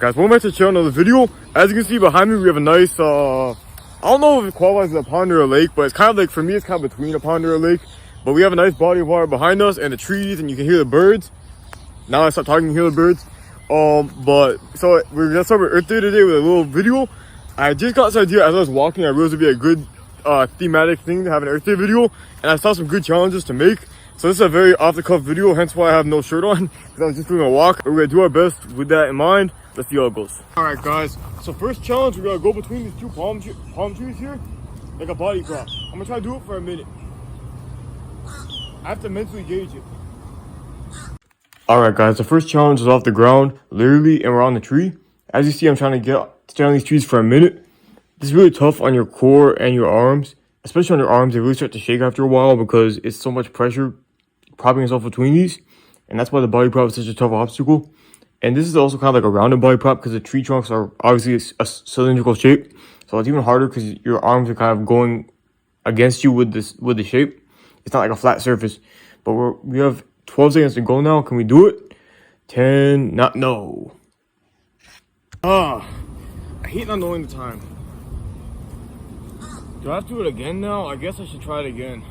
guys, welcome back to the channel, another video. As you can see behind me, we have a nice, I don't know if it qualifies as a pond or a lake, but it's kind of like, for me, it's kind of between a pond or a lake. But we have a nice body of water behind us and the trees, and you can hear the birds. Now I stop talking, you hear the birds. But so we're gonna start with Earth Day today with a little video. I just got this idea as I was walking. I realized it'd be a good thematic thing to have an Earth Day video, and I saw some good challenges to make. So this is a very off-the-cuff video, hence why I have no shirt on, because I was just doing a walk. We're gonna do our best with that in mind. Let's see how it goes. All right, guys. So first challenge, we're gonna go between these two palm trees here, like a body prop. I'm gonna try to do it for a minute. I have to mentally gauge it. All right, guys. The first challenge is off the ground, literally, and we're on the tree. As you see, I'm trying to stay on these trees for a minute. This is really tough on your core and your arms, especially on your arms. They really start to shake after a while because it's so much pressure propping yourself between these, and that's why the body prop is such a tough obstacle. And this is also kind of like a rounded body prop because the tree trunks are obviously a cylindrical shape, so it's even harder because your arms are kind of going against you with the shape. It's not like a flat surface. But we have 12 seconds to go now. Can we do it? 10. No. I hate not knowing the time. Do I have to do it again now? I guess I should try it again.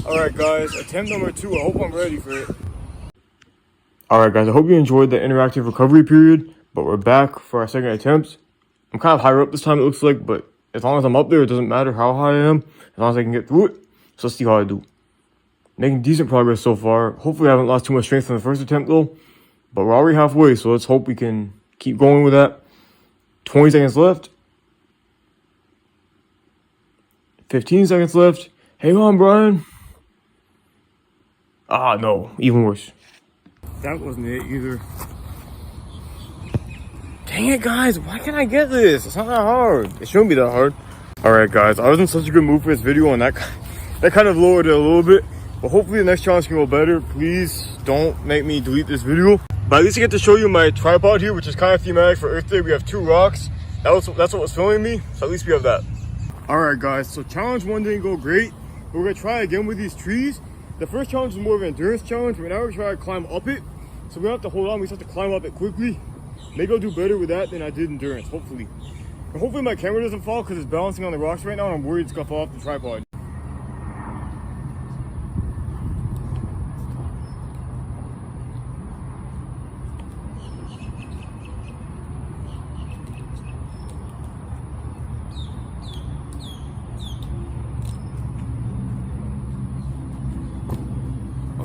Alright guys, attempt number 2. I hope I'm ready for it. Alright guys, I hope you enjoyed the interactive recovery period, but we're back for our second attempt. I'm kind of higher up this time, it looks like, but as long as I'm up there, it doesn't matter how high I am, as long as I can get through it. So let's see how I do. Making decent progress so far. Hopefully I haven't lost too much strength from the first attempt though, but we're already halfway, so let's hope we can keep going with that. 20 seconds left. 15 seconds left. Hang on, Brian. Ah, no. Even worse. That wasn't it either. Dang it, guys. Why can't I get this? It's not that hard. It shouldn't be that hard. Alright, guys. I was in such a good mood for this video, and that kind of lowered it a little bit. But hopefully the next challenge can go better. Please don't make me delete this video. But at least I get to show you my tripod here, which is kind of thematic for Earth Day. We have 2 rocks. That's what was filming me. So at least we have that. Alright, guys. So challenge 1 didn't go great. We're going to try again with these trees. The first challenge is more of an endurance challenge, but now we're trying to climb up it. So we don't have to hold on, we just have to climb up it quickly. Maybe I'll do better with that than I did endurance, hopefully. And hopefully my camera doesn't fall because it's balancing on the rocks right now and I'm worried it's gonna fall off the tripod.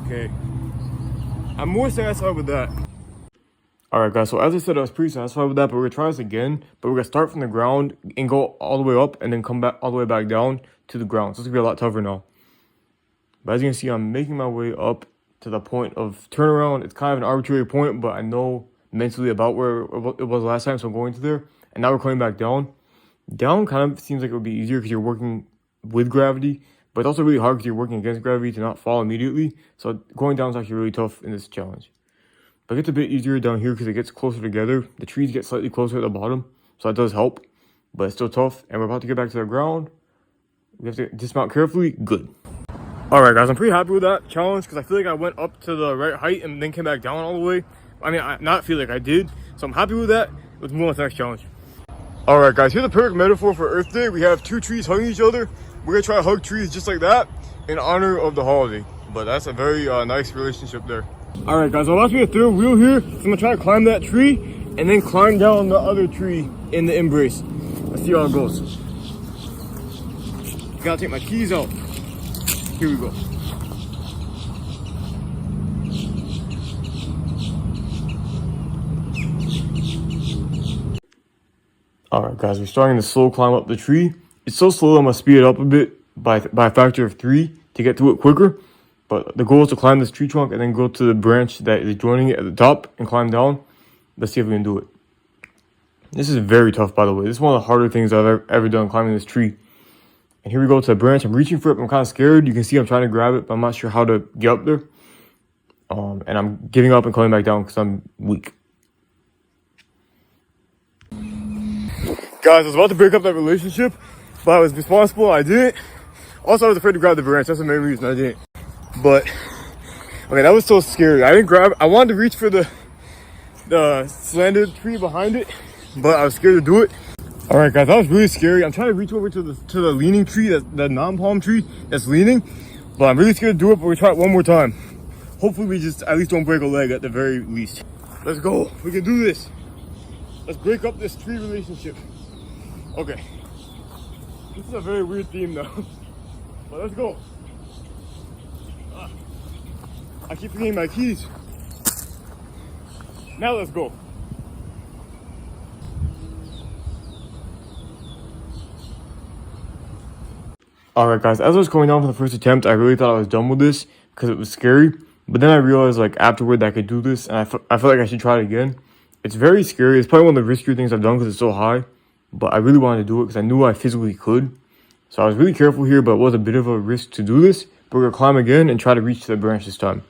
Okay, I'm more satisfied with that. Alright guys, so as I said, I was pretty satisfied with that, but we're gonna try this again. But we're gonna start from the ground and go all the way up and then come back all the way back down to the ground. So it's gonna be a lot tougher now. But as you can see, I'm making my way up to the point of turnaround. It's kind of an arbitrary point, but I know mentally about where it was last time, so I'm going to there. And now we're coming back down. Down kind of seems like it would be easier because you're working with gravity. But it's also really hard because you're working against gravity to not fall immediately. So going down is actually really tough in this challenge. But it gets a bit easier down here because it gets closer together. The trees get slightly closer at the bottom. So that does help. But it's still tough. And we're about to get back to the ground. We have to dismount carefully. Good. Alright guys, I'm pretty happy with that challenge because I feel like I went up to the right height and then came back down all the way. I mean, I not feel like I did. So I'm happy with that. Let's move on to the next challenge. Alright guys, here's the perfect metaphor for Earth Day. We have 2 trees hugging each other. We're gonna try to hug trees just like that in honor of the holiday. But that's a very nice relationship there. Alright guys, I'll be a third wheel here. So I'm gonna try to climb that tree and then climb down the other tree in the embrace. Let's see how it goes. Gotta take my keys out. Here we go. Alright guys, we're starting to slow climb up the tree. It's so slow, I'm going to speed it up a bit by a factor of 3 to get to it quicker. But the goal is to climb this tree trunk and then go to the branch that is joining it at the top and climb down. Let's see if we can do it. This is very tough, by the way. This is one of the harder things I've ever done, climbing this tree. And here we go to the branch. I'm reaching for it, but I'm kind of scared. You can see I'm trying to grab it, but I'm not sure how to get up there. And I'm giving up and coming back down because I'm weak. Guys, I was about to break up that relationship, but I was responsible. I didn't. Also, I was afraid to grab the branch. That's the main reason I didn't. But Okay, that was so scary. I didn't grab. I wanted to reach for the slanted tree behind it, but I was scared to do it. All right, guys, that was really scary. I'm trying to reach over to the leaning tree, the non-palm tree that's leaning, but I'm really scared to do it. But we're trying it one more time. Hopefully, we just at least don't break a leg at the very least. Let's go. We can do this. Let's break up this tree relationship. Okay. This is a very weird theme though. But let's go. I keep forgetting my keys. Now let's go. Alright guys, as I was going down for the first attempt, I really thought I was done with this because it was scary. But then I realized like afterward that I could do this, and I felt like I should try it again. It's very scary. It's probably one of the riskier things I've done because it's so high. But I really wanted to do it because I knew I physically could. So I was really careful here, but it was a bit of a risk to do this. But we're going to climb again and try to reach the branch this time.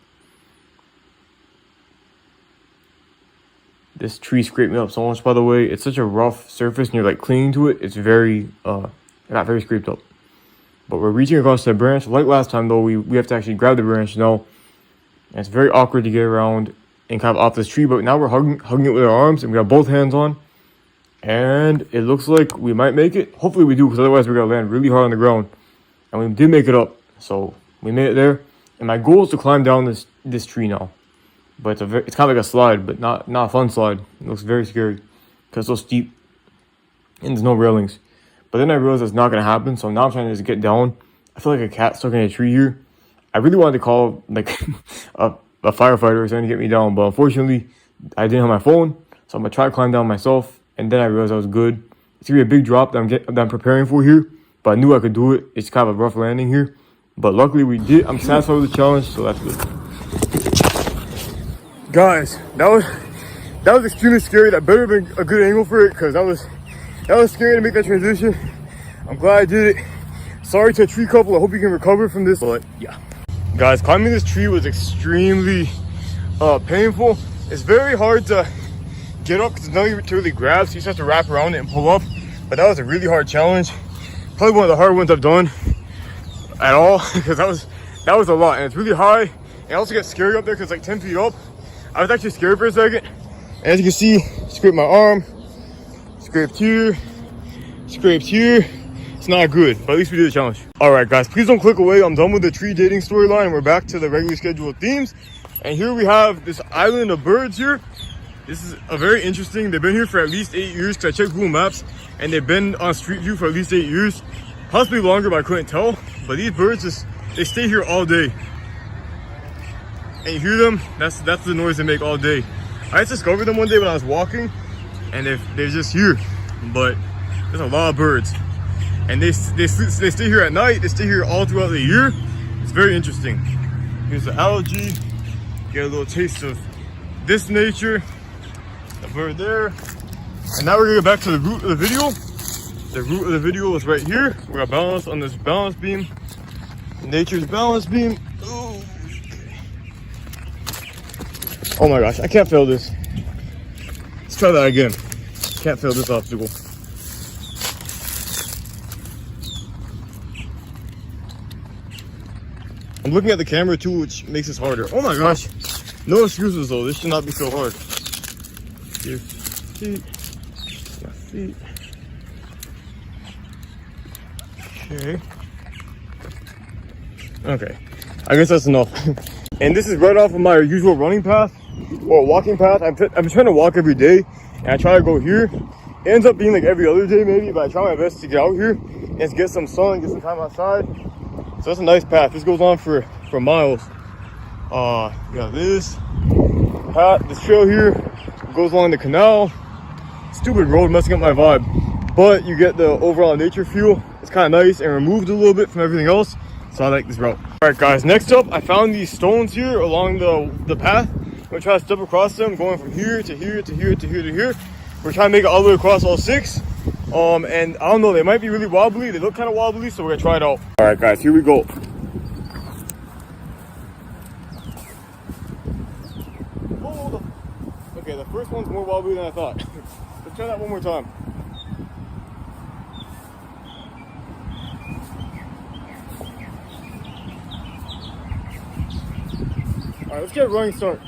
This tree scraped me up so much, by the way. It's such a rough surface and you're like clinging to it. It's very, it got very scraped up. But we're reaching across that branch. Like last time though, we have to actually grab the branch now. And it's very awkward to get around and kind of off this tree. But now we're hugging it with our arms and we got both hands on. And it looks like we might make it. Hopefully we do, because otherwise we're going to land really hard on the ground. And we did make it up. So we made it there. And my goal is to climb down this tree now. But it's kind of like a slide, but not a fun slide. It looks very scary because it's so steep. And there's no railings. But then I realized that's not going to happen. So now I'm trying to just get down. I feel like a cat stuck in a tree here. I really wanted to call like a firefighter or something to get me down. But unfortunately, I didn't have my phone. So I'm going to try to climb down myself. And then I realized I was good. It's going to be a big drop that I'm preparing for here. But I knew I could do it. It's kind of a rough landing here. But luckily we did. I'm satisfied with the challenge. So that's good. Guys, that was extremely scary. That better have been a good angle for it because that was scary to make that transition. I'm glad I did it. Sorry to a tree couple. I hope you can recover from this. But yeah, guys, climbing this tree was extremely painful. It's very hard to get up because nothing to really grab, so you just have to wrap around it and pull up. But that was a really hard challenge. Probably one of the hard ones I've done at all because that was a lot, and it's really high. And it also gets scary up there because it's like 10 feet up. I was actually scared for a second. And as you can see, scraped my arm, scraped here. It's not good, but at least we did the challenge. All right, guys, please don't click away. I'm done with the tree dating storyline. We're back to the regularly scheduled themes. And here we have this island of birds here. This is a very interesting. They've been here for at least 8 years because I checked Google Maps, and they've been on Street View for at least 8 years. Possibly longer, but I couldn't tell. But these birds they stay here all day. And you hear them, that's the noise they make all day. I just discovered them one day when I was walking, and they're just here. But there's a lot of birds, and they stay here at night. They stay here all throughout the year. It's very interesting. Here's the algae. Get a little taste of this nature. The bird there. And now we're gonna get back to the root of the video. The root of the video is right here. We're gonna balance on this balance beam. Nature's balance beam. Oh my gosh, I can't fail this. Let's try that again. Can't fail this obstacle. I'm looking at the camera too, which makes this harder. Oh my gosh. No excuses though, this should not be so hard. Here, feet, my feet. Okay, I guess that's enough. And this is right off of my usual running path or walking path. I've been trying to walk every day, and I try to go here. It ends up being like every other day maybe, but I try my best to get out here and get some sun, get some time outside. So that's a nice path. This goes on for miles. You got this path, this trail here goes along the canal. Stupid road messing up my vibe, but you get the overall nature feel. It's kind of nice and removed a little bit from everything else. So I like this route. All right, guys, next up, I found these stones here along the path. I'm gonna try to step across them, going from here to here to here to here to here. We're trying to make it all the way across all 6. And I don't know, they might be really wobbly. They look kind of wobbly, so we're gonna try it out. All right, guys, here we go. Okay, the first one's more wobbly than I thought. Let's try that one more time. Alright, let's get a running start.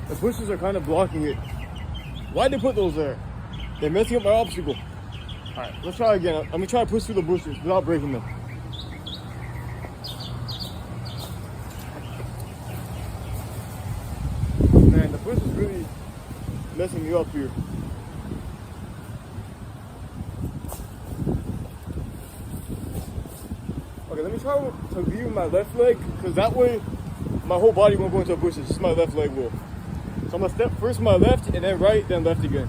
The bushes are kind of blocking it. Why'd they put those there? They're messing up my obstacle. Alright, let's try again. I'm gonna try to push through the bushes without breaking them. Man, the bush is really messing me up here. Okay, let me try to view my left leg, because that way my whole body won't go into the bushes, just my left leg will. So I'm gonna step first my left, and then right, then left again.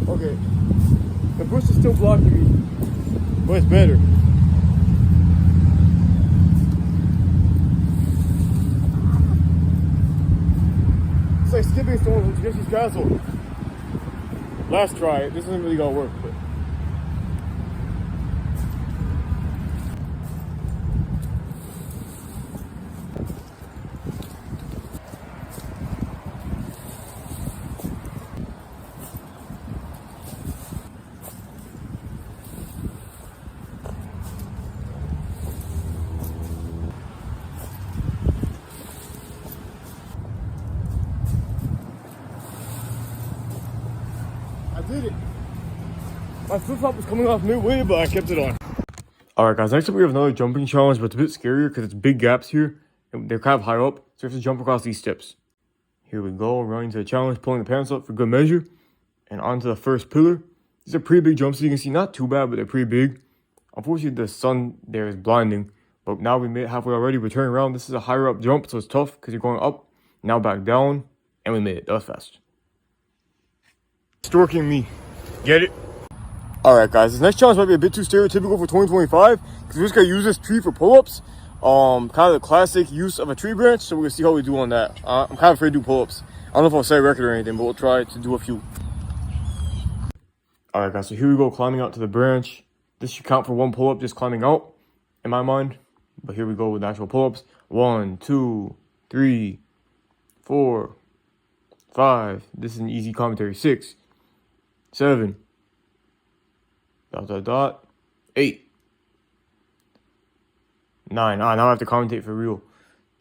Okay, the bush is still blocking me, but it's better. It's like skipping stones with Jesse's castle. Last try, this isn't really gonna work, but. I did it. My flip-flop was coming off midway, but I kept it on. Alright guys, next up we have another jumping challenge, but it's a bit scarier because it's big gaps here. And they're kind of high up, so you have to jump across these steps. Here we go, running to the challenge, pulling the pants up for good measure. And onto the first pillar. These are pretty big jumps, so you can see not too bad, but they're pretty big. Unfortunately, the sun there is blinding. But now we made it halfway already. We're turning around. This is a higher up jump, so it's tough because you're going up, now back down. And we made it. That was fast. Storking me. Get it? Alright guys, this next challenge might be a bit too stereotypical for 2025 because we're just going to use this tree for pull-ups. Kind of the classic use of a tree branch, so we're going to see how we do on that. I'm kind of afraid to do pull-ups. I don't know if I'll set a record or anything, but we'll try to do a few. Alright guys, so here we go, climbing out to the branch. This should count for one pull-up, just climbing out, in my mind. But here we go with actual pull-ups. 1, 2, 3, 4, 5. This is an easy commentary. 6, 7, ... 8, 9. Now I have to commentate for real.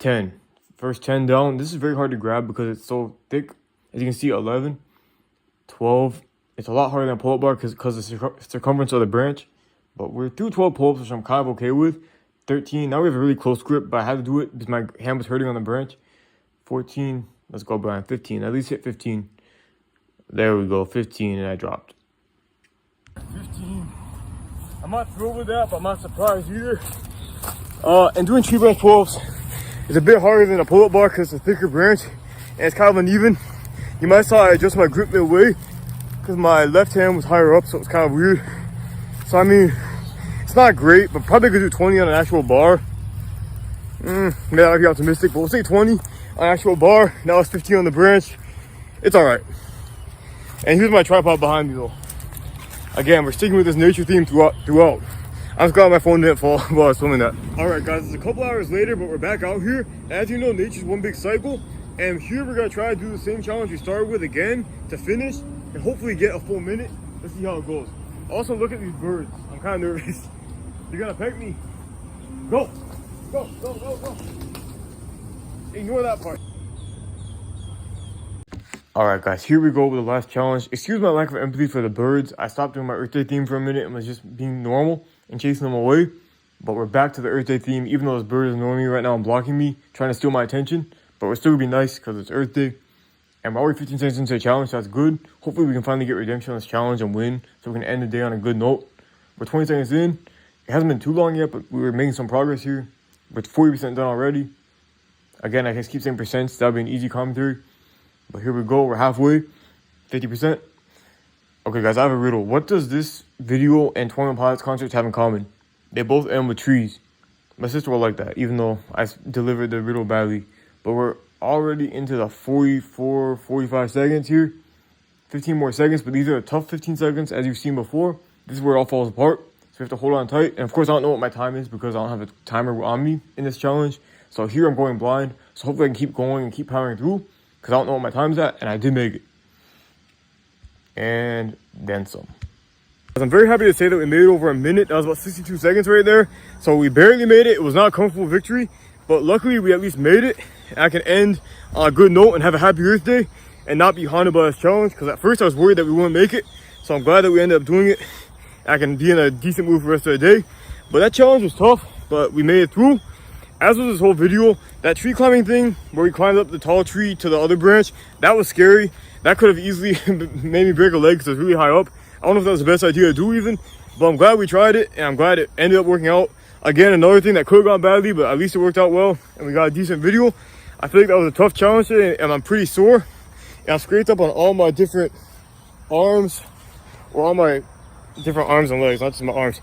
10. First 10 down. This is very hard to grab because it's so thick. As you can see, 11, 12. It's a lot harder than a pull-up bar because of the circumference of the branch. But we're through 12 pull-ups, which I'm kind of okay with. 13. Now we have a really close grip, but I had to do it because my hand was hurting on the branch. 14. Let's go, Brian. 15. At least hit 15. There we go. 15, and I dropped. 15. I'm not thrilled with that, but I'm not surprised either. And doing tree branch pull-ups is a bit harder than a pull-up bar because it's a thicker branch and it's kind of uneven. You might saw I adjust my grip midway because my left hand was higher up, so it's kind of weird. So I mean, it's not great, but probably could do 20 on an actual bar. Maybe I'd be optimistic, but we'll say 20 on an actual bar. Now it's 15 on the branch. It's all right. And here's my tripod behind me though. Again, we're sticking with this nature theme throughout. I'm just glad my phone didn't fall while I was filming that. Alright guys, it's a couple hours later, but we're back out here. As you know, nature's one big cycle. And here we're gonna try to do the same challenge we started with again to finish and hopefully get a full minute. Let's see how it goes. Also, look at these birds. I'm kind of nervous. They're gonna peck me. Go! Go, go, go, go. Ignore that part. Alright guys, here we go with the last challenge. Excuse my lack of empathy for the birds. I stopped doing my Earth Day theme for a minute and was just being normal and chasing them away. But we're back to the Earth Day theme, even though this bird is ignoring me right now and blocking me, trying to steal my attention. But we're still gonna be nice because it's Earth Day. And we're already 15 seconds into the challenge, so that's good. Hopefully we can finally get redemption on this challenge and win, so we can end the day on a good note. We're 20 seconds in. It hasn't been too long yet, but we were making some progress here. We're 40% done already. Again, I just keep saying percents. That'll be an easy commentary. But here we go, we're halfway, 50%. Okay guys, I have a riddle. What does this video and 21 Pilots concerts have in common? They both end with trees. My sister will like that, even though I delivered the riddle badly. But we're already into the 44, 45 seconds here. 15 more seconds, but these are a tough 15 seconds, as you've seen before. This is where it all falls apart. So we have to hold on tight. And of course, I don't know what my time is because I don't have a timer on me in this challenge. So here I'm going blind. So hopefully I can keep going and keep powering through, because I don't know what my time's at, and I did make it. And then some. I'm very happy to say that we made it over a minute. That was about 62 seconds right there. So we barely made it. It was not a comfortable victory, but luckily we at least made it. And I can end on a good note and have a happy Earth Day and not be haunted by this challenge, because at first I was worried that we wouldn't make it. So I'm glad that we ended up doing it. I can be in a decent mood for the rest of the day. But that challenge was tough, but we made it through. As was this whole video, that tree climbing thing where we climbed up the tall tree to the other branch, that was scary. That could have easily made me break a leg because it's really high up. I don't know if that was the best idea to do even, but I'm glad we tried it, and I'm glad it ended up working out. Again, another thing that could have gone badly, but at least it worked out well, and we got a decent video. I feel like that was a tough challenge today, and I'm pretty sore. And I'm scraped up on all my different arms, or all my different arms and legs, not just my arms.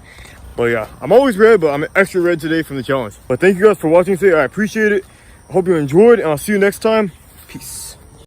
But yeah, I'm always red, but I'm extra red today from the challenge. But thank you guys for watching today. I appreciate it. I hope you enjoyed, and I'll see you next time. Peace.